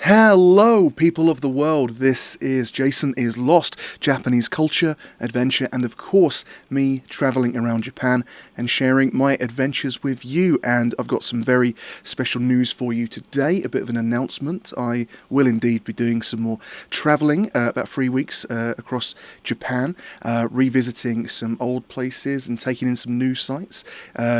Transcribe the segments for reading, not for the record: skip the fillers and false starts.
Hello, people of the world. This is Jason is Lost, Japanese culture, adventure, and of course, me traveling around Japan and sharing my adventures with you. And I've got some very special news for you today, a bit of an announcement. I will indeed be doing some more traveling, about 3 weeks across Japan, revisiting some old places and taking in some new sites,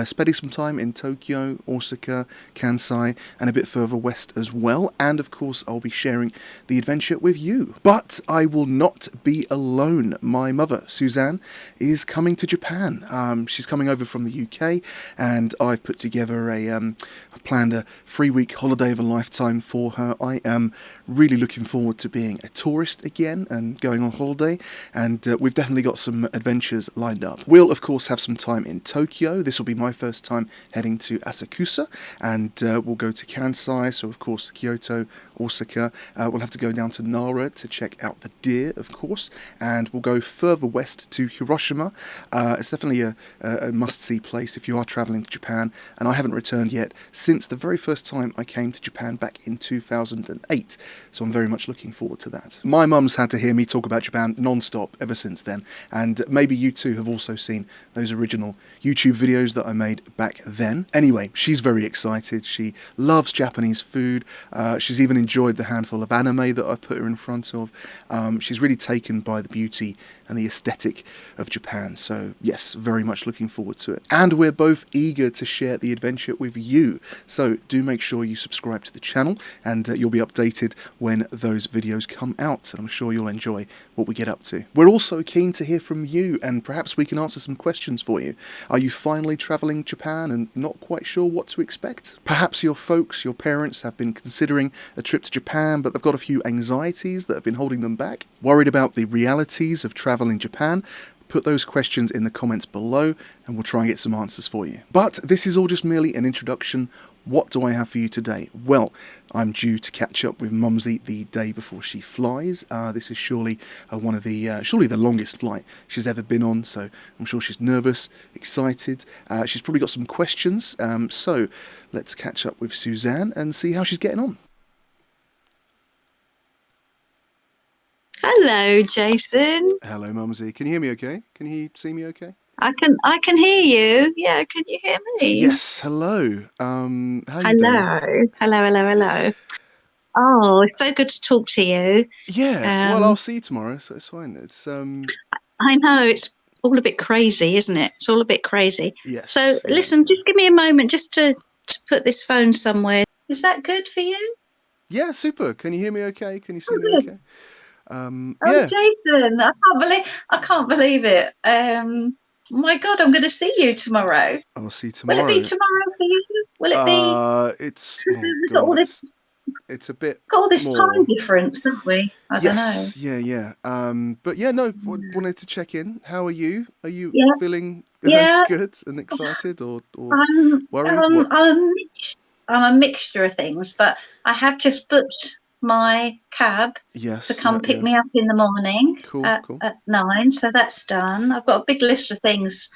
spending some time in Tokyo, Osaka, Kansai, and a bit further west as well. And of course, I'll be sharing the adventure with you. But I will not be alone. My mother, Suzanne, is coming to Japan. She's coming over from the UK, and I've put together I've planned a 3-week holiday of a lifetime for her. I am really looking forward to being a tourist again and going on holiday, and we've definitely got some adventures lined up. We'll, of course, have some time in Tokyo. This will be my first time heading to Asakusa, and we'll go to Kansai, so of course Kyoto, Osaka. We'll have to go down to Nara to check out the deer, of course, and we'll go further west to Hiroshima. It's definitely a must-see place if you are travelling to Japan, and I haven't returned yet since the very first time I came to Japan back in 2008, so I'm very much looking forward to that. My mum's had to hear me talk about Japan non-stop ever since then, and maybe you too have also seen those original YouTube videos that I made back then. Anyway, she's very excited. She loves Japanese food. She's even enjoyed the handful of anime that I put her in front of. She's really taken by the beauty and the aesthetic of Japan, so yes, very much looking forward to it. And we're both eager to share the adventure with you, so do make sure you subscribe to the channel, and you'll be updated when those videos come out, and I'm sure you'll enjoy what we get up to. We're also keen to hear from you, and perhaps we can answer some questions for you. Are you finally travelling Japan and not quite sure what to expect? Perhaps your folks, your parents, have been considering a trip to Japan, but they've got a few anxieties that have been holding them back. Worried about the realities of travel in Japan? Put those questions in the comments below and we'll try and get some answers for you. But this is all just merely an introduction. What do I have for you today? Well, I'm due to catch up with Mumsy the day before she flies. This is surely surely the longest flight she's ever been on, so I'm sure she's nervous, excited. She's probably got some questions, so let's catch up with Suzanne and see how she's getting on. Hello, Jason. Hello, Mumsy. Can you hear me okay? Can you see me okay? I can hear you. Yeah, can you hear me? Yes, hello. How you Hello. doing? Hello. Oh, it's so good to talk to you. Yeah, well, I'll see you tomorrow, so it's fine. It's I know it's all a bit crazy, isn't it? It's all a bit crazy. yes. So Yeah. listen, just give me a moment just to put this phone somewhere. Is that good for you? Yeah, super. Can you hear me okay? Can you see Oh, me good. okay? Oh, Yeah. Jason, I can't believe it. My God, I'm going to see you tomorrow. I'll see you Will it be tomorrow. tomorrow for you? Will it be? It's oh We've got all god, this it's a bit got all this time more. difference, don't we? I don't know. Yes, yeah. But yeah, no, wanted to check in. How are you? Are you Yeah, feeling yeah. good and excited or I'm worried? um What? I'm I'm a mixture of things, but I have just booked my cab to Yes, come pick yeah. me up in the morning Cool, at, cool. at 9, so that's done. I've got a big list of things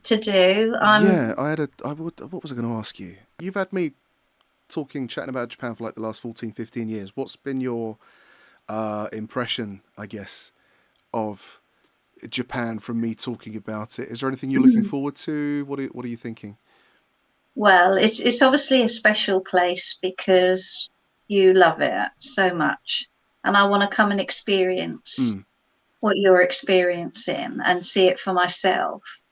to do. Yeah, what was I going to ask you? You've had me chatting about Japan for like the last 14, 15 years. What's been your impression, I guess, of Japan from me talking about it? Is there anything you're looking forward to? What are you thinking? Well, it's obviously a special place because you love it so much, and I want to come and experience Mm. what you're experiencing and see it for myself.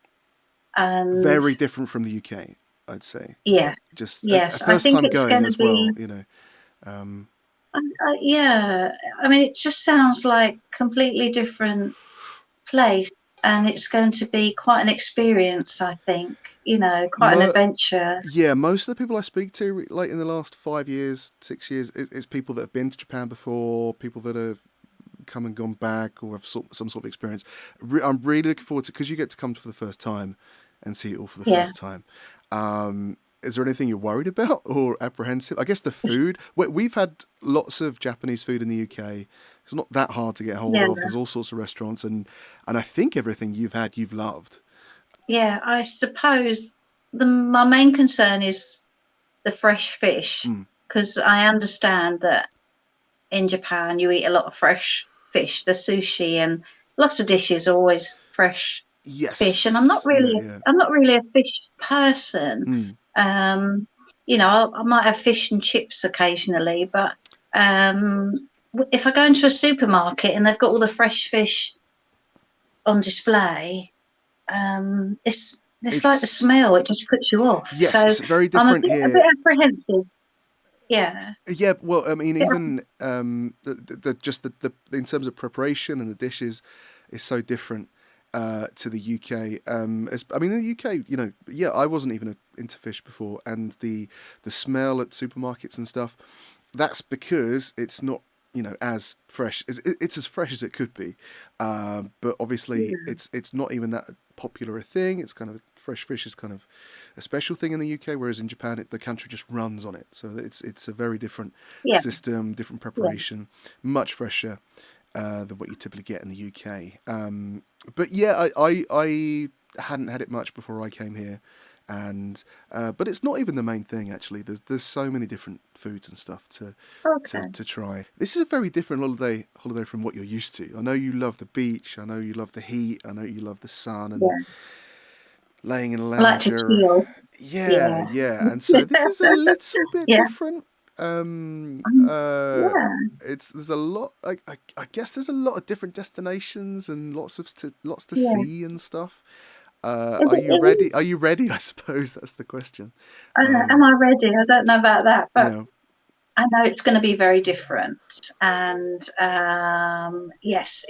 And Very different from the UK, I'd say. yeah, Just a yes, I first think time it's going going to as well, be. you know. Um, Yeah, I mean, it just sounds like completely different place, and it's going to be quite an experience. I think, quite an mo- adventure. yeah, most of the people I speak to, like in the last 5 years, 6 years, is people that have been to Japan before, people that have come and gone back or have some sort of experience. I'm really looking forward to because you get to come for the first time and see it all for the Yeah. first time. Is there anything you're worried about or apprehensive? I guess the food. We've had lots of Japanese food in the UK. It's not that hard to get hold Yeah, of. There's all sorts of restaurants, and I think everything you've had, you've loved. yeah. I suppose my main concern is the fresh fish Mm. because I understand that in Japan, you eat a lot of fresh fish, the sushi, and lots of dishes are always fresh fish. And Yes. Yeah. Yeah. I'm not really a fish person. Mm. You know, I might have fish and chips occasionally, but if I go into a supermarket and they've got all the fresh fish on display, it's like the It's smell; it just puts you off. yes. So It's very I'm different a bit here. apprehensive. Yeah, Yeah. Well, I mean, bit, even the just the in terms of preparation and the dishes is so different to the UK. I mean, in the UK, you know, yeah, I wasn't even into fish before, and the smell at supermarkets and stuff. That's because it's not, you know, as fresh. It's as fresh as it could be, but obviously yeah, it's not even that popular a thing. It's kind of fresh fish is kind of a special thing in the UK, whereas in Japan the country just runs on it. So it's a very different yeah, system, different yeah. preparation, much fresher than what you typically get in the UK. But yeah, I hadn't had it much before I came here, and but it's not even the main thing actually. There's so many different foods and stuff Okay. to try. This is a very different holiday from what you're used to. I know you love the beach. I know you love the heat. I know you love the sun and Yeah, laying in a I like to lounger. chill. Yeah, Yeah, yeah. And so this is a little bit yeah, different. um, yeah, It's there's a lot. I guess there's a lot of different destinations and lots to yeah. see and stuff. Are you It is. ready? Are you ready? I suppose that's the question. Am I ready? I don't know about that, but Yeah. I know it's going to be very different. And yes,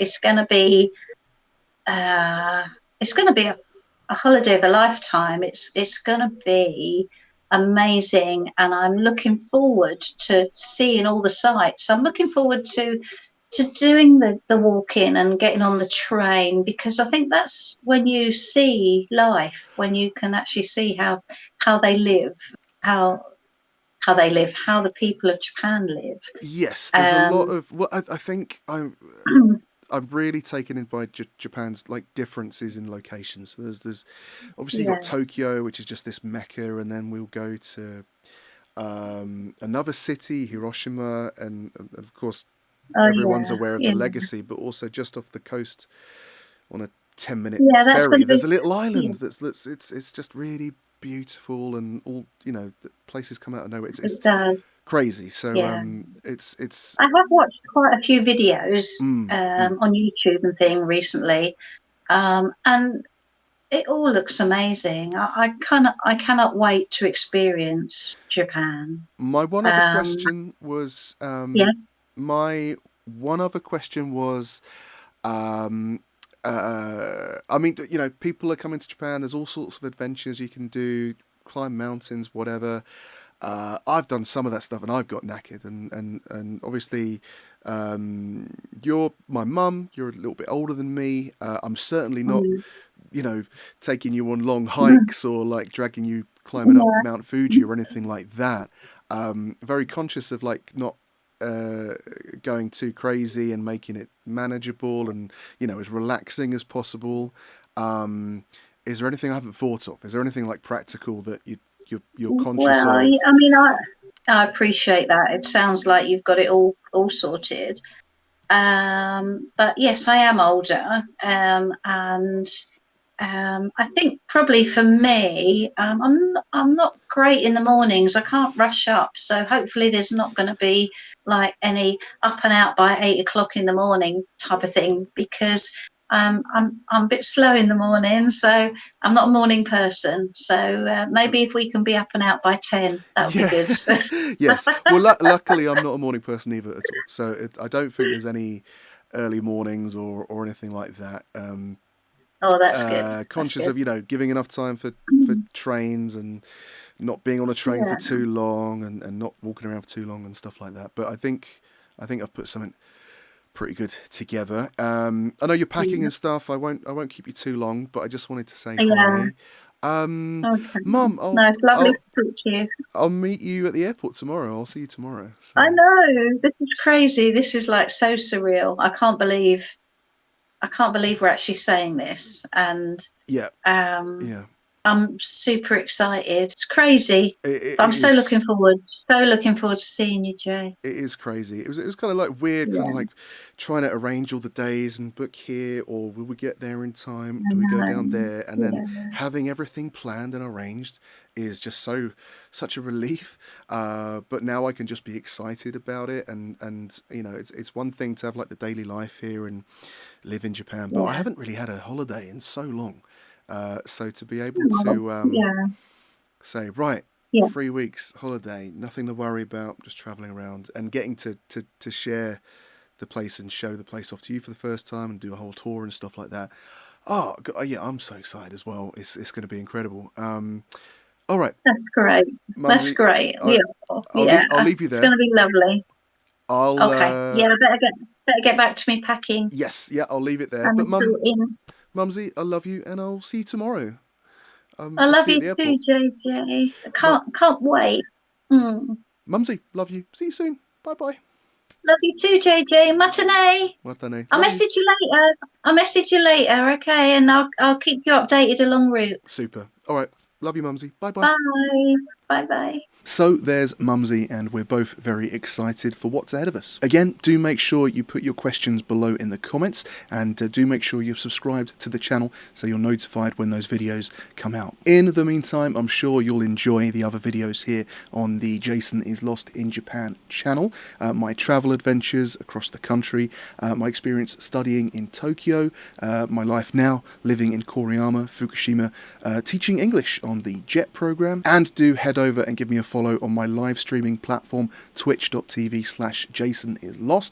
uh, it's going to be a holiday of a lifetime. It's going to be amazing, and I'm looking forward to seeing all the sights. I'm looking forward to doing the walk in and getting on the train, because I think that's when you see life, when you can actually see how they live, how how they live, how the people of Japan live. Yes, there's a lot Um, of. Well, I think I'm really taken in by Japan's like differences in locations. So there's obviously you got yeah. Tokyo, which is just this mecca, and then we'll go to another city, Hiroshima, and of course Oh everyone's yeah. aware of the Yeah. legacy, but also just off the coast on a 10 minute Yeah. That's going ferry, to there's be. a little Yeah. island that's it's just really beautiful and all you know the places come out of nowhere. It's It does. crazy. So Yeah. it's I have watched quite a few videos mm, mm. on YouTube and thing recently, and it all looks amazing. I cannot wait to experience Japan. My one other Um, question was yeah. my one other question was um, I mean, you know, people are coming to Japan. There's all sorts of adventures you can do, climb mountains, whatever. I've done some of that stuff, and I've got knackered. And obviously, you're my mum. You're a little bit older than me. I'm certainly not, Mm, you know, taking you on long mm, hikes or like dragging you climbing up yeah. Mount Fuji or anything like that. Very conscious of like not going too crazy and making it manageable and you know as relaxing as possible. Um, is there anything I haven't thought of? Is there anything like practical that you're conscious Well, of? I mean, I appreciate that. It sounds like you've got it all sorted. But yes, I am older, and I think probably for me, I'm not great in the mornings. I can't rush up, so hopefully there's not going to be like any up and out by 8 o'clock in the morning type of thing, because I'm a bit slow in the morning, so I'm not a morning person. So maybe if we can be up and out by 10, that would be Yeah, good. yes. Well, luckily I'm not a morning person either at all, so I don't think there's any early mornings or anything like that. Oh, that's good. That's Conscious good. of you know giving enough time for trains and not being on a train for Yeah, too long and not walking around for too long and stuff like that. But I think I've put something pretty good together. I know you're packing yeah, and stuff. I won't keep you too long, but I just wanted to say yeah. hi. Okay. Mum, No, it's lovely to talk to you. I'll meet you at the airport tomorrow. I'll see you tomorrow. So I know, this is crazy. This is like so surreal. I can't believe we're actually saying this. And yeah, um, yeah. I'm super excited. It's crazy. It But I'm is. so looking forward to seeing you, Jay. It is crazy. It was kind of like weird, kind of Yeah, like trying to arrange all the days and book here, or will we get there in time? I Do we go down know. there? And then Yeah, having everything planned and arranged is just such a relief. But now I can just be excited about it, and it's one thing to have like the daily life here and live in Japan, but I yeah. haven't really had a holiday in so long. So to be able Oh, to yeah, say, right, yeah, 3 weeks holiday, nothing to worry about, just traveling around and getting to share the place and show the place off to you for the first time and do a whole tour and stuff like that. Oh, yeah, I'm so excited as well. It's going to be incredible. All right, that's great. That's Mumsy, great. I, Yeah, yeah. I'll leave you It's going there. to be lovely. I'll Okay. Yeah, I better get back to me packing yes, yeah, I'll leave it there. But and sorting. Mumsy, I love you, and I'll see you tomorrow. I I'll love see you at you the too, airport. JJ. I Mu- can't wait. Mm. Mumsy, love you. See you soon. Bye bye. Love you too, JJ. Matinee. Watane, I'll love you. message you later. I'll message you later, okay? And I'll keep you updated along route. Super. All right, love you, Mumsy. Bye bye. Bye. Bye bye. So there's Mumsy, and we're both very excited for what's ahead of us. Again, do make sure you put your questions below in the comments, and do make sure you're subscribed to the channel so you're notified when those videos come out. In the meantime, I'm sure you'll enjoy the other videos here on the Jason is Lost in Japan channel. My travel adventures across the country, my experience studying in Tokyo, my life now living in Koriyama, Fukushima, teaching English on the JET program, and do head over and give me a follow on my live streaming platform, twitch.tv/JasonIsLost.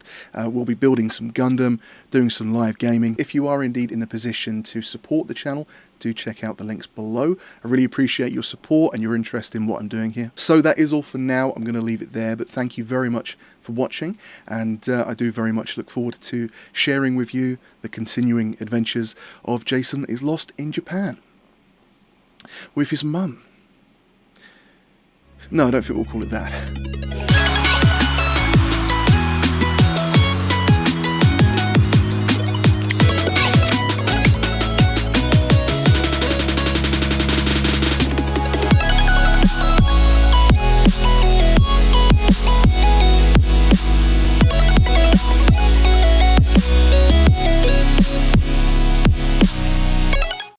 We'll be building some Gundam, doing some live gaming. If you are indeed in the position to support the channel, do check out the links below. I really appreciate your support and your interest in what I'm doing here. So that is all for now. I'm going to leave it there, but thank you very much for watching, and I do very much look forward to sharing with you the continuing adventures of Jason is Lost in Japan with his mum. No, I don't think we'll call it that.